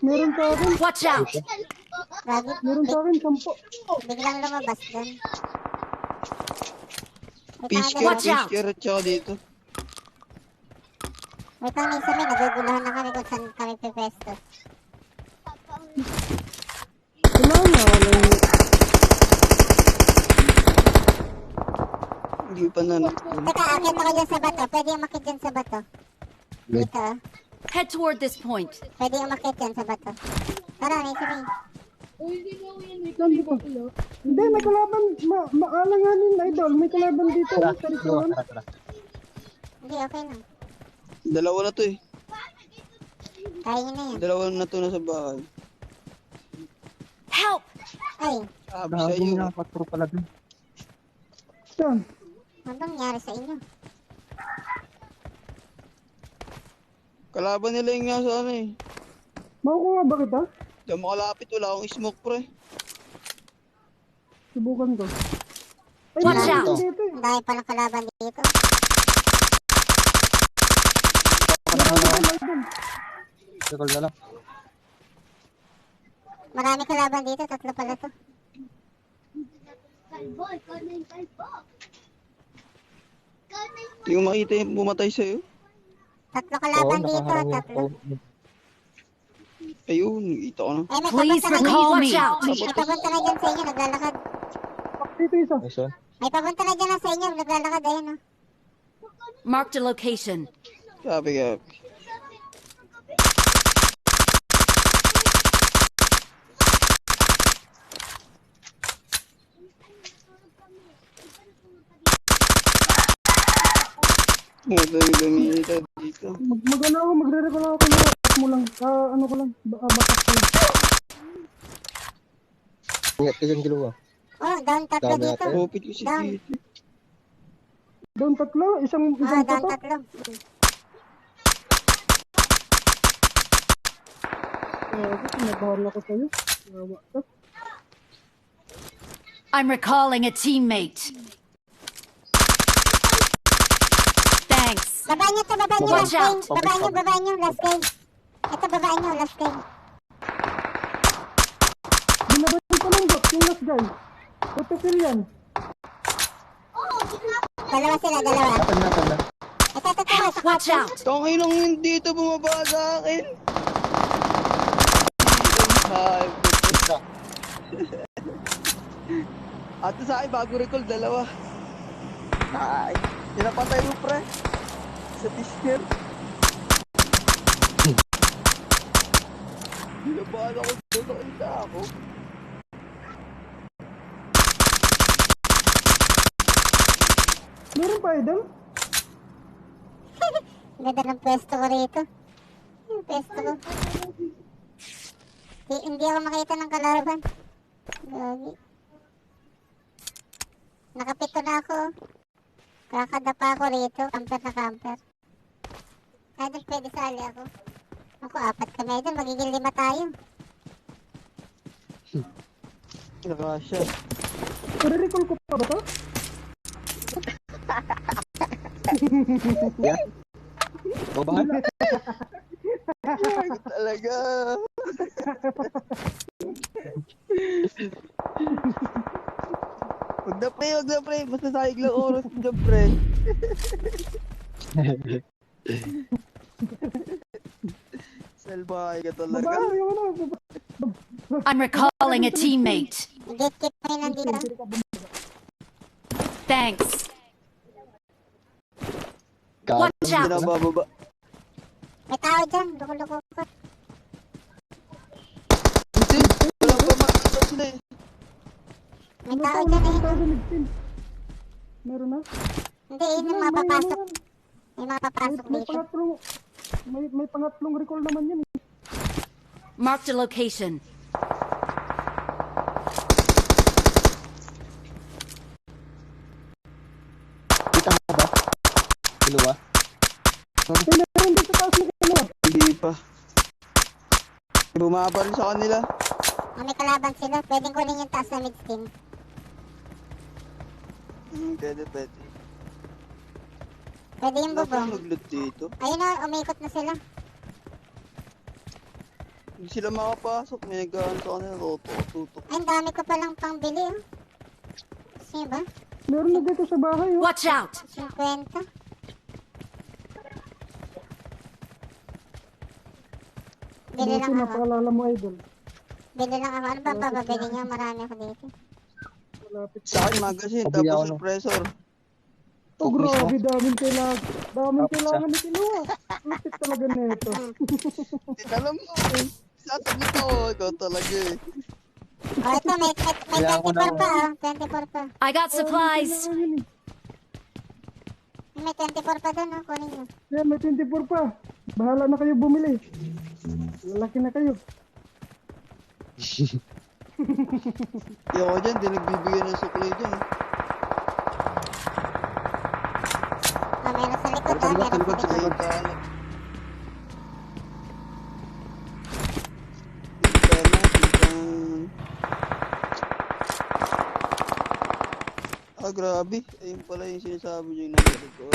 Meron sa akin. Watch out! Gagi. Meron sa akin, 10. Biglang lumabas dun. Watch out! Pisker at saka dito. Wait lang, minsan may naguguluhan na kami kung saan kami pipwesto. Wala na. Hindi pa na. Teka, akit ako dyan sa bato. Pwede umakit dyan sa bato. Dito. Head toward this point. Pwede umakit dyan sa bato. Tara, minsan may. Nandito. Hindi, may kalaban. Maalanganin, idol. May kalaban dito. Sa rikuan. Hindi, okay lang. Dalawa na to eh. Kaya nyo na yan. Dalawa na to nasa bahay. Help! Ay, Sabi sa iyo. Saan? ano bang nangyari sa inyo? Kalaban nila yung nga sa ano eh. Makukuha ba kita? Diyan makalapit, wala akong smoke pre. Subukan ko. Ay, Watch meron out! dito eh. Ang dami palang kalaban dito. Marami kalaban dito, 3 pala to. Hindi ko makita yung pumatay sa'yo. 3 kalaban dito, 3. Ayun, nakita ko na. Eh, may Please papunta na dyan. recall me. May papunta na dyan sa inyo, naglalakad. Dito isa. May papunta na dyan sa inyo, naglalakad. Ayun, oh. Marked a location. Sabi ka. Ito yung gamita dito. Mag-ano ako, magre-recall ako na at mo lang. Ano ko lang, batak ko. Ingat ka dyan, Giluwa. Oh, down 3 dito. Kopit ko si Down. dito. Doon 3, isang Oh, down patok. 3. Nagbahala ko sa'yo. Yawa ka. I'm recalling a teammate. Thanks. Baba nyo to, baba nyo, last Watch game. out. Baba nyo, last game. Ito, baba nyo, last game. Binabayan ko lang, Dok. Yung last guy. Tutupil yan. Dalawa sila, dalawa. Ito, Watch out! Tangin lang yun dito bumaba sa akin. Ay, puto. Ato sa akin, bago recall, dalawa. Ay, pinapatay mo pre. Sa Pisker. Binabahan ako dito, nakita ako. Meron pa, idol? Ganda ng pwesto ko rito. Yung pwesto ko. Hindi ako makita ng kalaban. Gagi. Nakapito na ako. Kakadapa ako rito. Camper na camper. Idol, pwede sali ako. Ako, 4 kami idol. Magiging 5 tayo. Nakasya. I-recall ko pa ba to? Babahan? Talaga. Huwag na pre. Basta sayang lang oras dyan pre. Salbahay ka talaga. Baba, yung ano. I'm recalling a teammate. Gatekeep kayo nandito. Thanks. Watch Watch Hindi out! na bababa. May tao dyan. Loko-loko ko. Hindi. Walang pamakita sila eh. May tao dyan eh. Meron na? Hindi, yun yung mga papasok. May mga papasok May dito. pangatlong, may pangatlong recall naman yan. Marked a location. Kita mo ba? Giluwa? Meron din sa taas ng kalawa. Hindi pa. Bumaba rin sa kanila. May kalaban sila. Pwedeng kunin yung taas na mid-steam. Pwede. Pwede yung Wala pa bubong. nag-loot dito. Ayun na, umikot na sila. Hindi sila makapasok. May nagkaan sa kanila. Tutok. Ay, ang dami ko palang pang bili, oh. Sino ba? Meron na dito sa bahay, oh. Watch out! 50. Bili Buti lang ako. napaalala mo, idol. Bili lang ako. Ano ba bababili niyo? Marami ako dito. Malapit. Sa akin, magazine. Pabili ako Tapos ng- suppressor. Oh, Cook mismo. grabe, daming kailangan. Daming Tapos, kailangan ni Kinuha. Lupit talaga nito. Alam mo, sasagot ko. Ikaw talaga eh. Oh, ito, may Kaya ako 24 pa, na- oh. 24 pa. I got supplies! May 24 pa doon, oh. Kunin niyo. Yan, may 24 pa. Bahala na kayo bumili. Lalaki na kayo. Di ako dyan, di nagbibigay ng suklay dyan. Oh, meron sa likod, Sa oh. likod, Meron sa sa likod, likod. sa likod. Ah, grabe. Ayun pala yung sinasabi niyo yung nasa likod.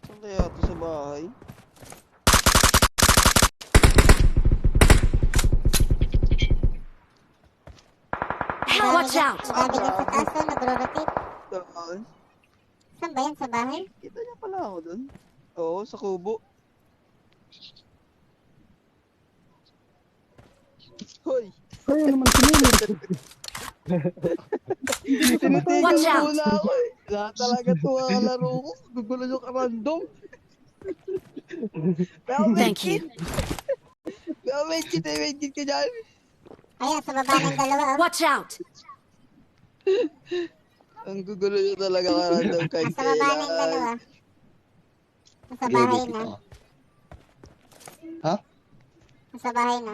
Saan kaya ito sa bahay? Help! Watch out! Ang dami dyan sa taas, oh. Nagro-rotate. Sa bahay? Saan ba yan? Sa bahay? Kita niya pala ako dun. Oo, sa kubo. Hoy! Kayo naman sinunod. Tinitigil Watch out! muna ako eh. Lahat talaga ito ang kalaro ko. Gugulo yung random. Pero Thank you. medkit ka dyan. Ayan, sa baba ng dalawa, oh. Watch out! Ang gugulo nyo talaga ka random kahit Nasa baba ng dalawa. Nasa bahay Gigit na. ako. Ha? Nasa bahay na.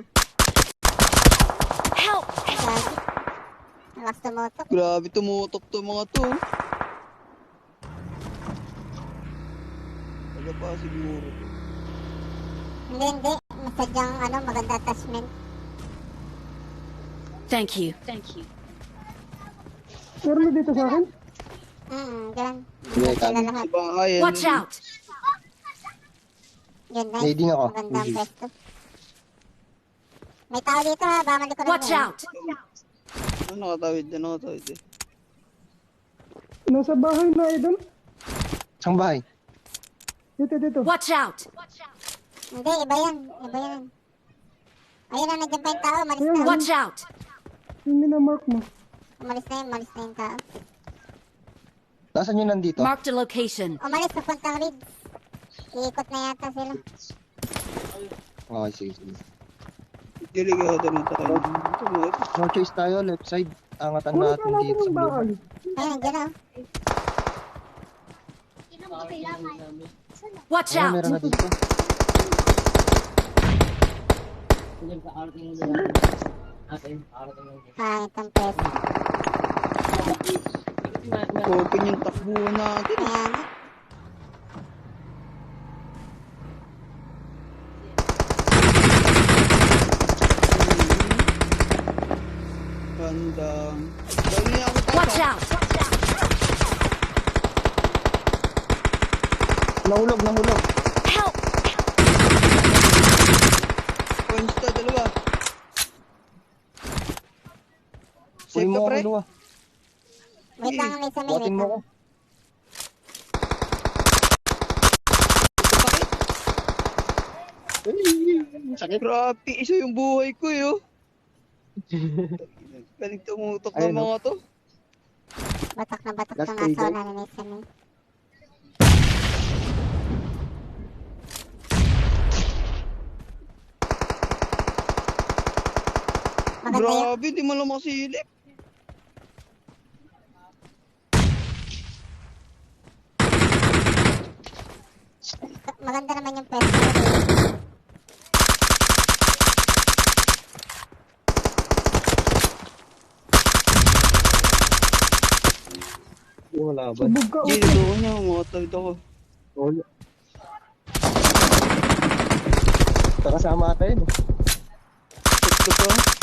Help! Gagi. Lakas tumutok. Grabe tumutok to mga to. Taga pa siguro. Hindi. Masadyang, maganda attachment. Thank you. Meron na dito sa akin. Dyan. Hindi, Sila kami. lahat. Sa bahay. Watch out! Yun, nice. Nading ako. Maganda ang Mhm. pwesto. May tao dito, ha. Baka malikuran Watch mo, ha. out! Ano nakatawid din, nakatawid din. Nasa bahay na, idol. Saan bahay? Dito. Watch out! Hindi, iba yan. Ayun na, nandiyan pa yung tao. Malis na. Watch out! Yung minamark mo. Malis na yung tao. Nasaan yun nandito? Marked a location. Umalis, papuntang Ridge. Iikot na yata sila. Okay, sige, sige. Delikado na tayo. No choice tayo, left side. Angatan Kunin natin ka natin dito sa ng bahay. blue. Ayun, nandiyan na, oh. Watch Ano out! meron na dito? Pangit ang pwesto. Open yung takbuhan natin. Ayan. Bandang. Dahil niya ako Watch out! Nahulog. Help! Konsta, dalawa. Kunin Safe mo ka, ako, pre? dalawa. Wait lang, Lisa May. Buhatin Wait mo lang. ako. Sakit. Grabe, isa yung buhay ko eh, oh. Galing tumutok ng Ayun, oh. mga to. Batak na Last nasa trigger. wala ni Lisa May. Maganda yun. Grabe, di mo lang masilip. Maganda naman yung pwesto. Hindi mo laban. Subog ka, Hindi, okay. totoo niya, umatawid ako. Wala. Kakasama ata yun. Totoo.